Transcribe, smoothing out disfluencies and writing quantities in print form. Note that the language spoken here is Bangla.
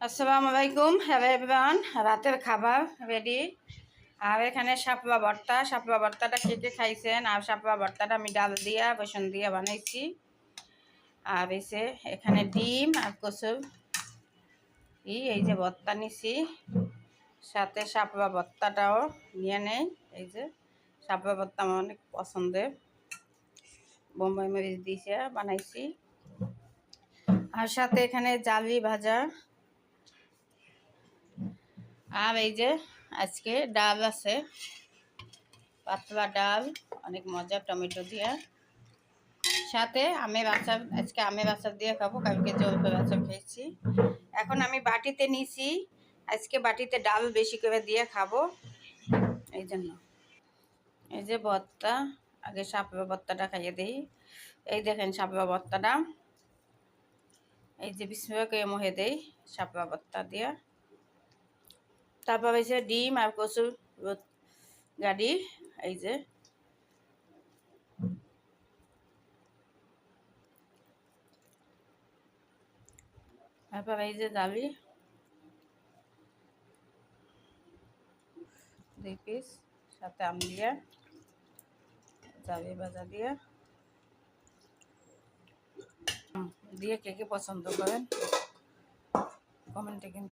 আসসালামু আলাইকুম, হ্যালো এভরিওয়ান। রাতের খাবার রেডি। আর এখানে শাপলা ভর্তা। শাপলা ভর্তাটা কে কে খাইছেন? আর শাপলা ভর্তাটা আমি ডাল দিয়া বেসন দিয়া বানাইছি। আর এখানে ডিম আর কচুর এই যে ভর্তা নিছি, সাথে শাপলা ভর্তাটাও নিয়ে নেই। এই যে শাপলা ভর্তা আমার অনেক পছন্দের, বোম্বাই মরিচ দিয়ে বানাইছি। আর সাথে এখানে জালি ভাজা। আর এই যে আজকে ডাল আছে, পাতলা ডাল, অনেক মজা, টমেটো দিয়ে। সাথে আমের আচার, আজকে আমের আচার দিয়ে খাবো, কালকে জলপাইয়ের আচার খেয়েছি। এখন আমি বাটিতে নিছি, আজকে বাটিতে ডাল বেশি করে দিয়ে খাবো, এই জন্য। এই যে ভর্তা, আগে শাপলা ভর্তাটা খাইয়ে দিই। এই দেখেন শাপলা ভর্তাটা, এই যে বিসমিল্লাহ করে মুখে দেই শাপলা ভর্তা দিয়ে। তারপর হয়েছে ডিম আর কচুর গাড়ি, এই যে। তারপর এই যে ডালি 2 পিস, সাথে আম দিয়ে, জালি ভাজা দিয়ে দিয়ে কে কে পছন্দ করেন কমেন্টে কিন্তু